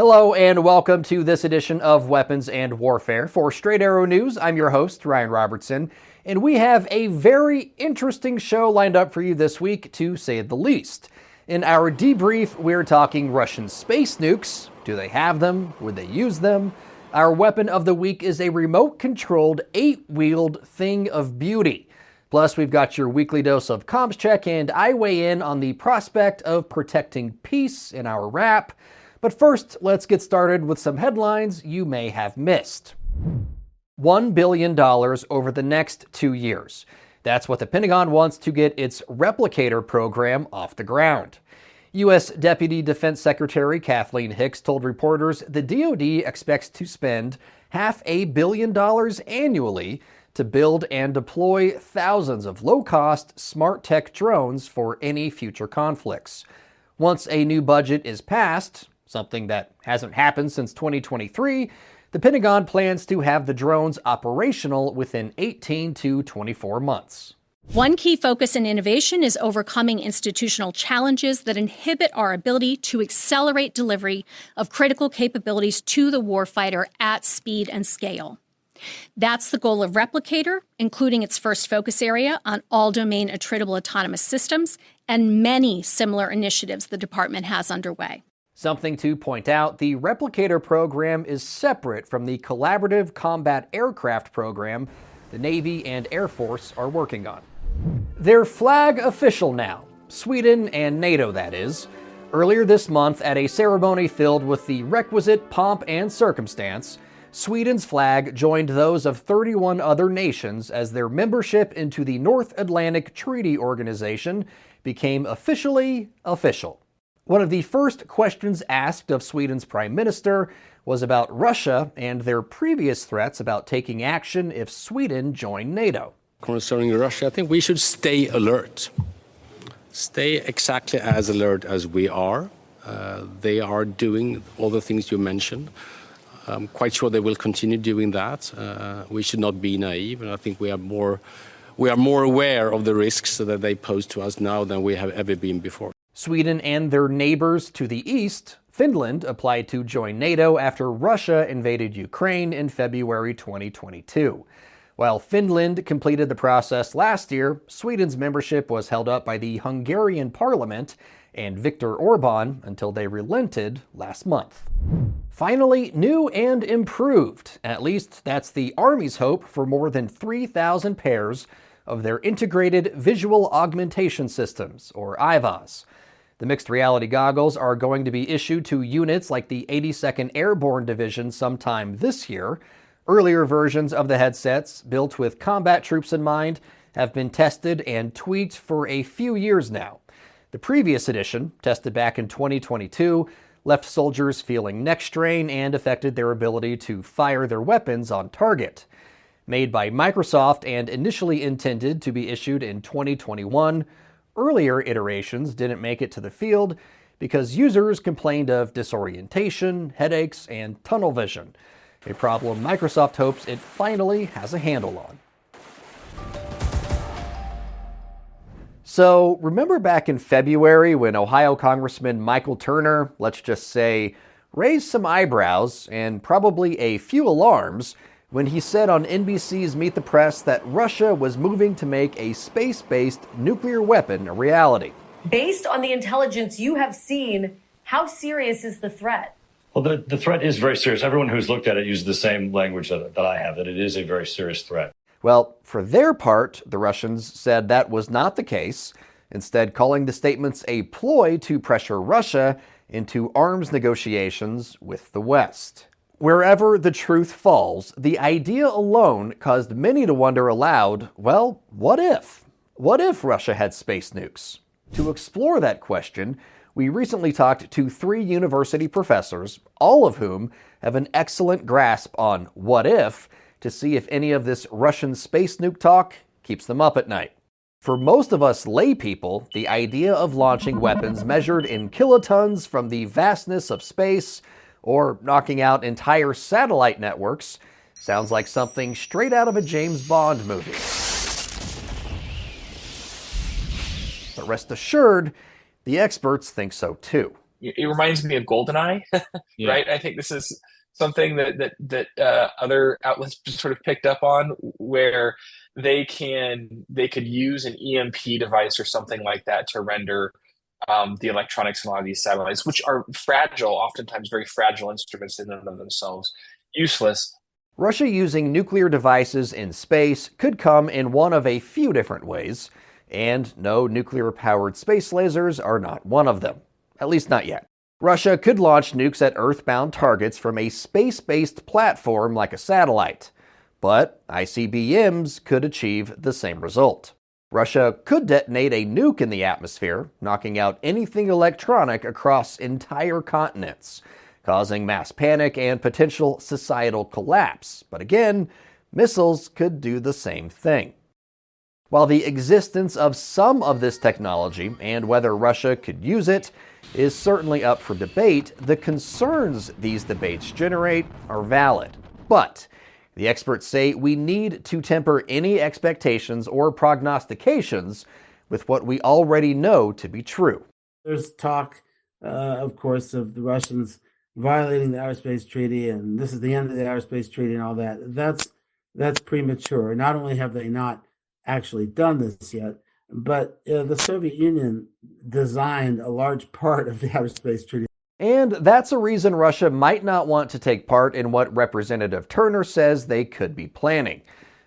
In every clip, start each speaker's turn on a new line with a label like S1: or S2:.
S1: Hello and welcome to this edition of Weapons and Warfare. For Straight Arrow News, I'm your host, Ryan Robertson, and we have a very interesting show lined up for you this week, to say the least. In our debrief, we're talking Russian space nukes. Do they have them? Would they use them? Our weapon of the week is a remote-controlled, 8-wheeled thing of beauty. Plus, we've got your weekly dose of comms check, and I weigh in on the prospect of protecting peace in our wrap. But first, let's get started with some headlines you may have missed. $1 billion over the next 2 years. That's what the Pentagon wants to get its replicator program off the ground. U.S. Deputy Defense Secretary Kathleen Hicks told reporters the DoD expects to spend $500 million annually to build and deploy thousands of low-cost, smart tech drones for any future conflicts. Once a new budget is passed, something that hasn't happened since 2023, the Pentagon plans to have the drones operational within 18 to 24 months.
S2: One key focus in innovation is overcoming institutional challenges that inhibit our ability to accelerate delivery of critical capabilities to the warfighter at speed and scale. That's the goal of Replicator, including its first focus area on all-domain attritable autonomous systems and many similar initiatives the department has underway.
S1: Something to point out, the Replicator program is separate from the Collaborative Combat Aircraft program the Navy and Air Force are working on. They're flag official now. Sweden and NATO, that is. Earlier this month, at a ceremony filled with the requisite pomp and circumstance, Sweden's flag joined those of 31 other nations as their membership into the North Atlantic Treaty Organization became officially official. One of the first questions asked of Sweden's prime minister was about Russia and their previous threats about taking action if Sweden joined NATO.
S3: Concerning Russia, I think we should stay alert. Stay exactly as alert as we are. They are doing all the things you mentioned. I'm quite sure they will continue doing that. We should not be naive, and I think we are more aware of the risks that they pose to us now than we have ever been before.
S1: Sweden and their neighbors to the east, Finland, applied to join NATO after Russia invaded Ukraine in February 2022. While Finland completed the process last year, Sweden's membership was held up by the Hungarian parliament and Viktor Orban until they relented last month. Finally, new and improved. At least that's the Army's hope for more than 3,000 pairs of their Integrated Visual Augmentation Systems, or IVAS. The mixed reality goggles are going to be issued to units like the 82nd Airborne Division sometime this year. Earlier versions of the headsets, built with combat troops in mind, have been tested and tweaked for a few years now. The previous edition, tested back in 2022, left soldiers feeling neck strain and affected their ability to fire their weapons on target. Made by Microsoft and initially intended to be issued in 2021, earlier iterations didn't make it to the field because users complained of disorientation, headaches, and tunnel vision, a problem Microsoft hopes it finally has a handle on. So, remember back in February when Ohio Congressman Michael Turner, let's just say, raised some eyebrows and probably a few alarms when he said on NBC's Meet the Press that Russia was moving to make a space-based nuclear weapon a reality.
S4: Based on the intelligence you have seen, how serious is the threat?
S5: Well, the threat is very serious. Everyone who's looked at it uses the same language that I have, that it is a very serious threat.
S1: Well, for their part, the Russians said that was not the case, instead calling the statements a ploy to pressure Russia into arms negotiations with the West. Wherever the truth falls, the idea alone caused many to wonder aloud, well, what if? What if Russia had space nukes? To explore that question, we recently talked to 3 university professors, all of whom have an excellent grasp on what if, to see if any of this Russian space nuke talk keeps them up at night. For most of us lay people, the idea of launching weapons measured in kilotons from the vastness of space or knocking out entire satellite networks sounds like something straight out of a James Bond movie. But rest assured, the experts think so too.
S6: it reminds me of GoldenEye,
S7: Yeah.
S6: right? I think this is something that other outlets just sort of picked up on, where they could use an EMP device or something like that to render the electronics in a lot of these satellites, which are fragile, oftentimes very fragile instruments in and of themselves, useless.
S1: Russia using nuclear devices in space could come in one of a few different ways, and no, nuclear-powered space lasers are not one of them. At least not yet. Russia could launch nukes at Earth-bound targets from a space-based platform like a satellite, but ICBMs could achieve the same result. Russia could detonate a nuke in the atmosphere, knocking out anything electronic across entire continents, causing mass panic and potential societal collapse. But again, missiles could do the same thing. While the existence of some of this technology and whether Russia could use it is certainly up for debate, the concerns these debates generate are valid. But the experts say we need to temper any expectations or prognostications with what we already know to be true.
S8: There's talk, of course, of the Russians violating the Outer Space Treaty, and this is the end of the Outer Space Treaty and all that. That's premature. Not only have they not actually done this yet, but the Soviet Union designed a large part of the Outer Space Treaty.
S1: And that's a reason Russia might not want to take part in what Representative Turner says they could be planning.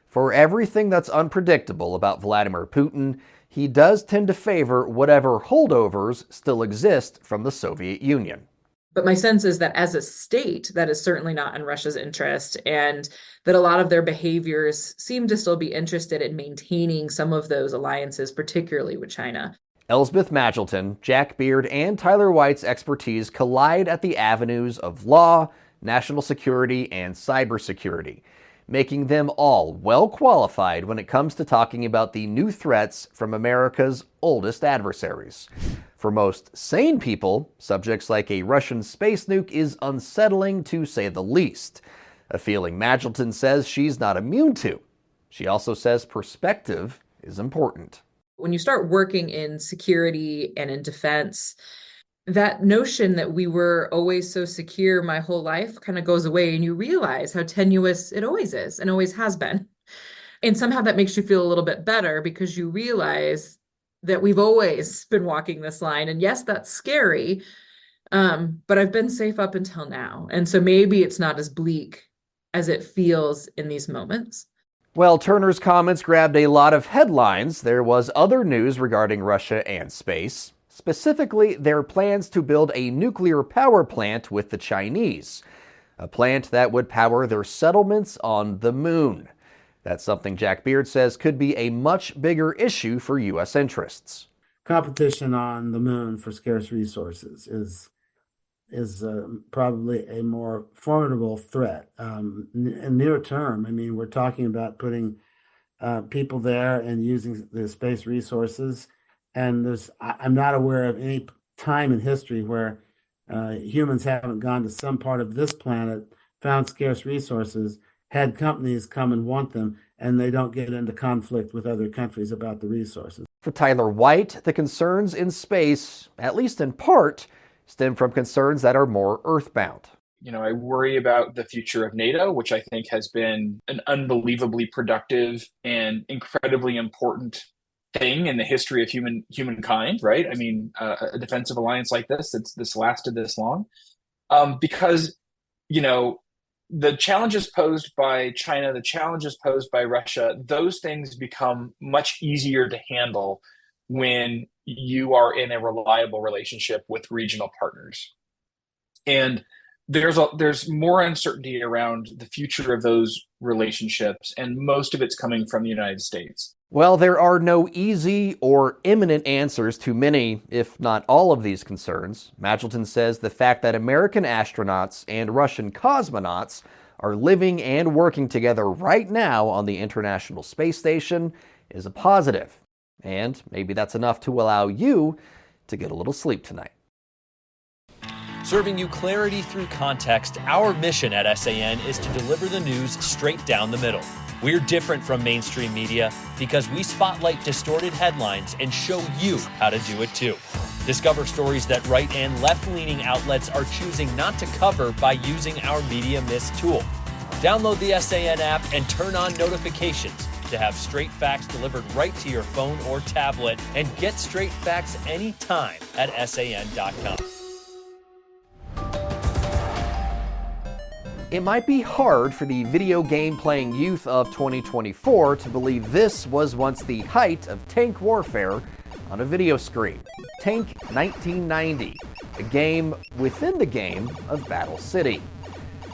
S1: For everything that's unpredictable about Vladimir Putin, he does tend to favor whatever holdovers still exist from the Soviet Union.
S9: But my sense is that as a state, that is certainly not in Russia's interest, and that a lot of their behaviors seem to still be interested in maintaining some of those alliances, particularly with China.
S1: Elsbeth Magilton, Jack Beard, and Tyler White's expertise collide at the avenues of law, national security, and cybersecurity, making them all well qualified when it comes to talking about the new threats from America's oldest adversaries. For most sane people, subjects like a Russian space nuke is unsettling to say the least, a feeling Magilton says she's not immune to. She also says perspective is important.
S9: When you start working in security and in defense, that notion that we were always so secure my whole life kind of goes away, and you realize how tenuous it always is and always has been. And somehow that makes you feel a little bit better because you realize that we've always been walking this line. And yes, that's scary, but I've been safe up until now. And so maybe it's not as bleak as it feels in these moments.
S1: Well, Turner's comments grabbed a lot of headlines. There was other news regarding Russia and space, specifically their plans to build a nuclear power plant with the Chinese, a plant that would power their settlements on the moon. That's something Jack Beard says could be a much bigger issue for U.S. interests.
S8: Competition on the moon for scarce resources is probably a more formidable threat. In near term, I mean, we're talking about putting people there and using the space resources. And I'm not aware of any time in history where humans haven't gone to some part of this planet, found scarce resources, had companies come and want them, and they don't get into conflict with other countries about the resources.
S1: For Tyler White, the concerns in space, at least in part, stem from concerns that are more earthbound.
S6: I worry about the future of NATO, which I think has been an unbelievably productive and incredibly important thing in the history of humankind, right? I mean, a defensive alliance like this lasted this long, because, the challenges posed by China, the challenges posed by Russia, those things become much easier to handle when you are in a reliable relationship with regional partners. And there's more uncertainty around the future of those relationships, and most of it's coming from the United States.
S1: Well, there are no easy or imminent answers to many, if not all, of these concerns. Magilton says the fact that American astronauts and Russian cosmonauts are living and working together right now on the International Space Station is a positive. And maybe that's enough to allow you to get a little sleep tonight.
S7: Serving you clarity through context, our mission at SAN is to deliver the news straight down the middle. We're different from mainstream media because we spotlight distorted headlines and show you how to do it too. Discover stories that right and left-leaning outlets are choosing not to cover by using our Media Mist tool. Download the SAN app and turn on notifications to have straight facts delivered right to your phone or tablet, and get straight facts anytime at SAN.com.
S1: It might be hard for the video game playing youth of 2024 to believe this was once the height of tank warfare on a video screen. Tank 1990, a game within the game of Battle City.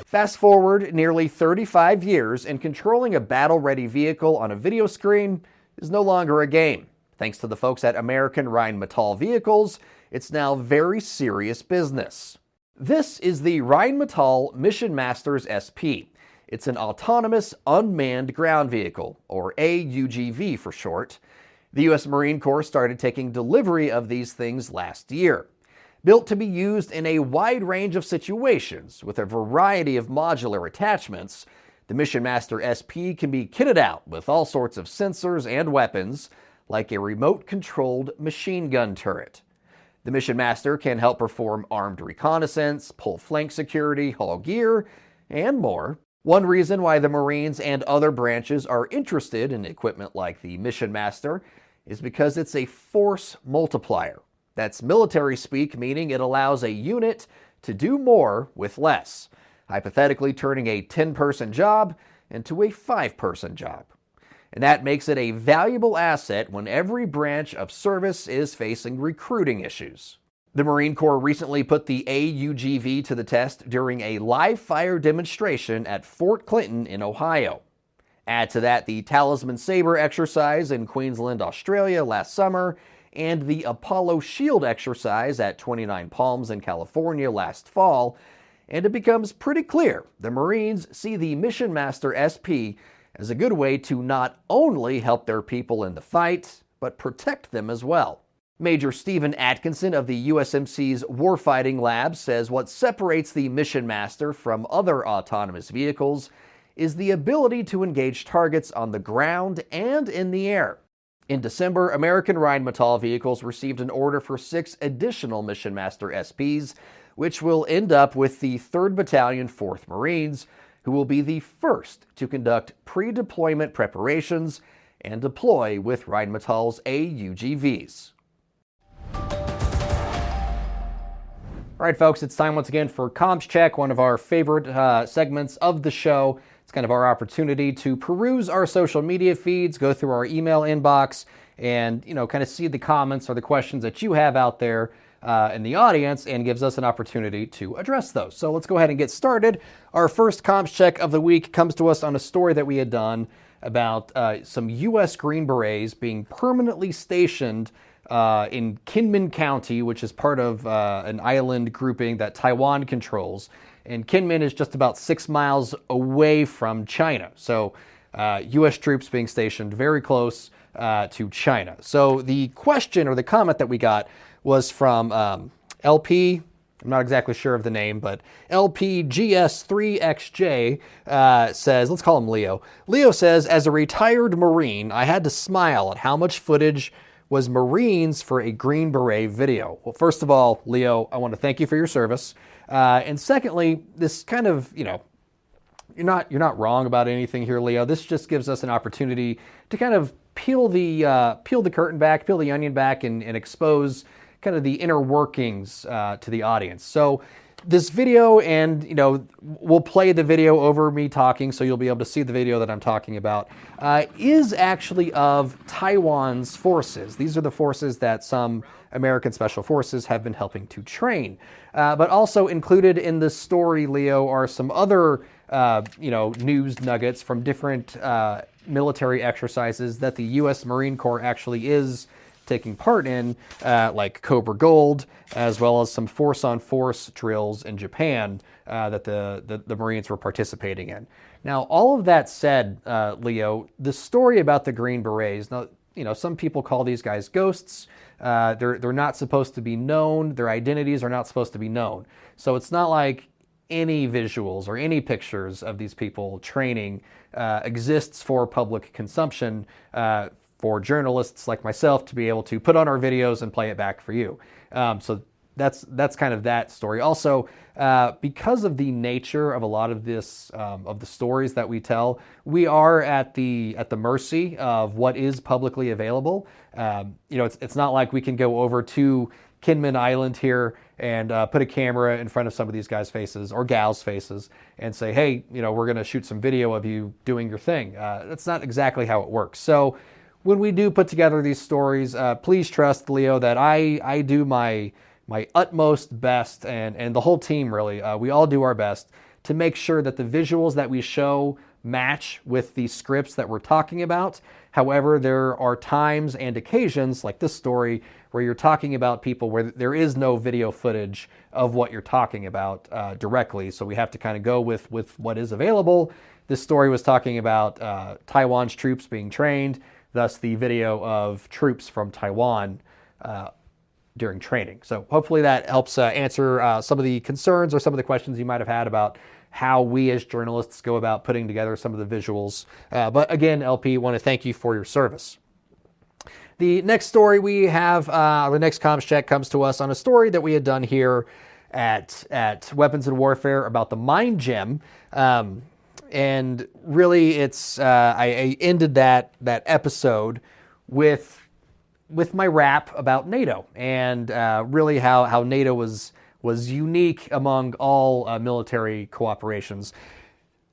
S1: Fast forward nearly 35 years, and controlling a battle-ready vehicle on a video screen is no longer a game. Thanks to the folks at American Rheinmetall Vehicles, it's now very serious business. This is the Rheinmetall Mission Masters SP. It's an autonomous unmanned ground vehicle, or A-UGV for short. The U.S. Marine Corps started taking delivery of these things last year. Built to be used in a wide range of situations with a variety of modular attachments, the Mission Master SP can be kitted out with all sorts of sensors and weapons, like a remote-controlled machine gun turret. The Mission Master can help perform armed reconnaissance, pull flank security, haul gear, and more. One reason why the Marines and other branches are interested in equipment like the Mission Master is because it's a force multiplier. That's military speak, meaning it allows a unit to do more with less, hypothetically turning a 10-person job into a 5-person job. And that makes it a valuable asset when every branch of service is facing recruiting issues. The Marine Corps recently put the A-UGV to the test during a live-fire demonstration at Fort Clinton in Ohio. Add to that the Talisman Sabre exercise in Queensland, Australia last summer, and the Apollo Shield exercise at 29 Palms in California last fall, and it becomes pretty clear the Marines see the Mission Master SP as a good way to not only help their people in the fight, but protect them as well. Major Stephen Atkinson of the USMC's Warfighting Lab says what separates the Mission Master from other autonomous vehicles is the ability to engage targets on the ground and in the air. In December, American Rheinmetall Vehicles received an order for 6 additional Mission Master SPs, which will end up with the 3rd Battalion, 4th Marines, who will be the first to conduct pre-deployment preparations and deploy with Rheinmetall's A-UGVs. All right, folks, it's time once again for Comms Check, one of our favorite segments of the show. It's kind of our opportunity to peruse our social media feeds, go through our email inbox, and kind of see the comments or the questions that you have out there in the audience, and gives us an opportunity to address those. So let's go ahead and get started. Our first Comms Check of the week comes to us on a story that we had done about some U.S. Green Berets being permanently stationed in Kinmen County, which is part of an island grouping that Taiwan controls. And Kinmen is just about 6 miles away from China. So U.S. troops being stationed very close to China. So the question or the comment that we got was from LP, I'm not exactly sure of the name, but LPGS3XJ says, let's call him Leo. Leo says, as a retired Marine, I had to smile at how much footage was Marines for a Green Beret video. Well, first of all, Leo, I want to thank you for your service. And secondly, this kind of, you're not wrong about anything here, Leo. This just gives us an opportunity to kind of peel the curtain back, peel the onion back, and expose kind of the inner workings to the audience. So this video, and we'll play the video over me talking, so you'll be able to see the video that I'm talking about, is actually of Taiwan's forces. These are the forces that some American Special Forces have been helping to train. But also included in this story, Leo, are some other news nuggets from different military exercises that the U.S. Marine Corps actually is taking part in, like Cobra Gold, as well as some force-on-force drills in Japan that the Marines were participating in. Now, all of that said, Leo, the story about the Green Berets, now, some people call these guys ghosts. They're not supposed to be known. Their identities are not supposed to be known. So it's not like any visuals or any pictures of these people training exists for public consumption for journalists like myself to be able to put on our videos and play it back for you. So that's kind of that story. Also, because of the nature of a lot of this, of the stories that we tell, we are at the mercy of what is publicly available. It's not like we can go over to Kinman Island here and put a camera in front of some of these guys' faces or gals' faces and say, hey, we're going to shoot some video of you doing your thing. That's not exactly how it works. So when we do put together these stories, please trust, Leo, that I do my utmost best, and the whole team really, we all do our best to make sure that the visuals that we show match with the scripts that we're talking about. However, there are times and occasions, like this story, where you're talking about people where there is no video footage of what you're talking about directly. So we have to kind of go with what is available. This story was talking about Taiwan's troops being trained, thus the video of troops from Taiwan during training. So hopefully that helps answer some of the concerns or some of the questions you might have had about how we as journalists go about putting together some of the visuals. But again, LP, want to thank you for your service. The next story we have, the next comms check comes to us on a story that we had done here at Weapons and Warfare about the Mind Gem. And really it's, I ended that episode with my rap about NATO and really how NATO was unique among all military cooperations.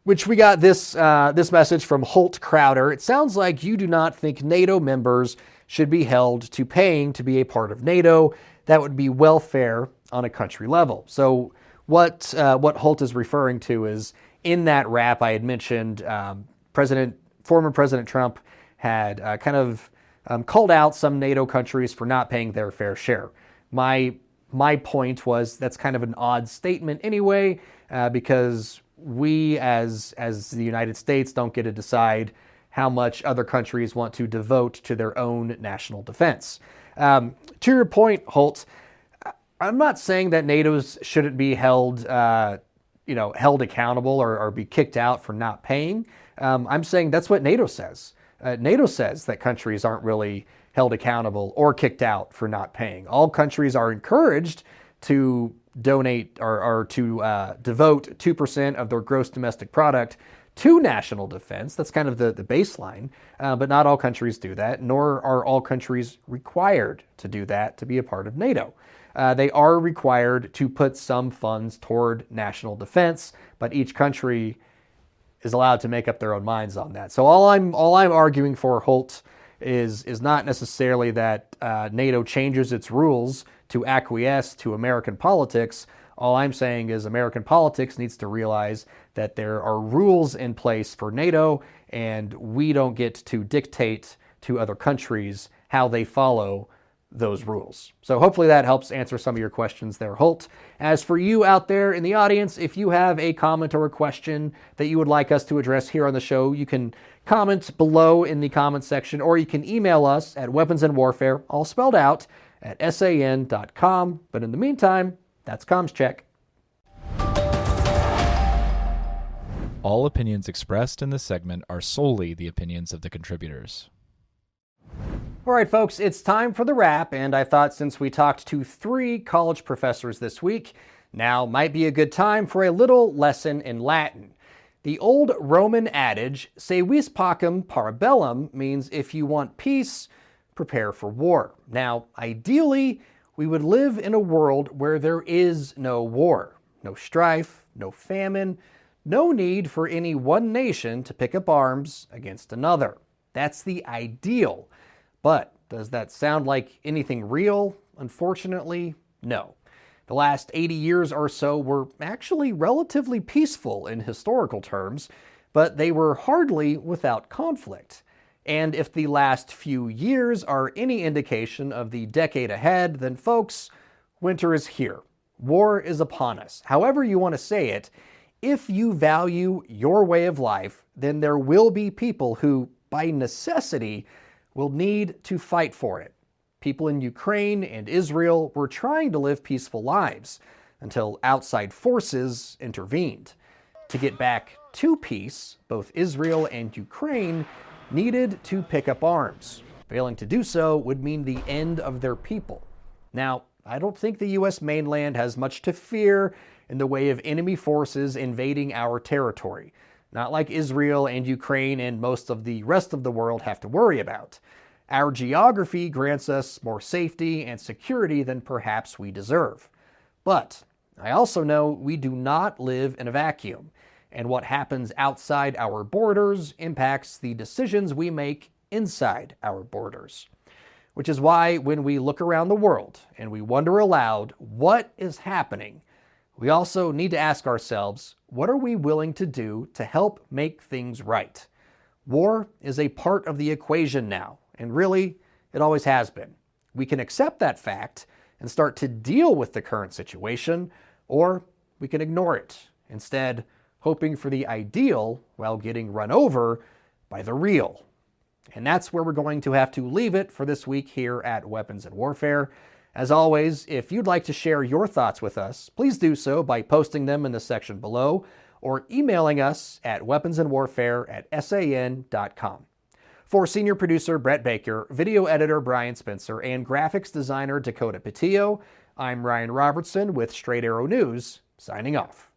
S1: Which we got this message from Holt Crowder. It sounds like you do not think NATO members should be held to paying to be a part of NATO. That would be welfare on a country level. So what Holt is referring to is in that rap I had mentioned, former President Trump had kind of called out some NATO countries for not paying their fair share. My point was that's kind of an odd statement anyway, because we as the United States don't get to decide how much other countries want to devote to their own national defense. To your point, Holt, I'm not saying that NATO's shouldn't be held accountable or be kicked out for not paying. I'm saying that's what NATO says. NATO says that countries aren't really held accountable or kicked out for not paying. All countries are encouraged to donate or to devote 2% of their gross domestic product to national defense. That's kind of the baseline, but not all countries do that, nor are all countries required to do that to be a part of NATO. They are required to put some funds toward national defense, but each country is allowed to make up their own minds on that. So all I'm arguing for, Holt, is not necessarily that NATO changes its rules to acquiesce to American politics. All I'm saying is American politics needs to realize that there are rules in place for NATO, and we don't get to dictate to other countries how they follow those rules. So hopefully that helps answer some of your questions there, Holt. As for you out there in the audience, if you have a comment or a question that you would like us to address here on the show, you can comment below in the comment section, or you can email us at weaponsandwarfare, all spelled out, at san.com. But in the meantime, that's Comms Check.
S10: All opinions expressed in this segment are solely the opinions of the contributors.
S1: All right, folks, it's time for the wrap, and I thought since we talked to 3 college professors this week, now might be a good time for a little lesson in Latin. The old Roman adage, se vis pacem para bellum, means if you want peace, prepare for war. Now, ideally, we would live in a world where there is no war, no strife, no famine, no need for any one nation to pick up arms against another. That's the ideal. But does that sound like anything real? Unfortunately, no. The last 80 years or so were actually relatively peaceful in historical terms, but they were hardly without conflict. And if the last few years are any indication of the decade ahead, then folks, winter is here. War is upon us. However you want to say it, if you value your way of life, then there will be people who, by necessity, will need to fight for it. People in Ukraine and Israel were trying to live peaceful lives until outside forces intervened. To get back to peace, both Israel and Ukraine needed to pick up arms. Failing to do so would mean the end of their people. Now, I don't think the U.S. mainland has much to fear in the way of enemy forces invading our territory, not like Israel and Ukraine and most of the rest of the world have to worry about. Our geography grants us more safety and security than perhaps we deserve. But I also know we do not live in a vacuum, and what happens outside our borders impacts the decisions we make inside our borders. Which is why when we look around the world and we wonder aloud what is happening, we also need to ask ourselves, what are we willing to do to help make things right? War is a part of the equation now, and really, it always has been. We can accept that fact and start to deal with the current situation, or we can ignore it, instead hoping for the ideal while getting run over by the real. And that's where we're going to have to leave it for this week here at Weapons and Warfare. As always, if you'd like to share your thoughts with us, please do so by posting them in the section below or emailing us at weaponsandwarfare@san.com. For senior producer Brett Baker, video editor Brian Spencer, and graphics designer Dakota Petillo, I'm Ryan Robertson with Straight Arrow News, signing off.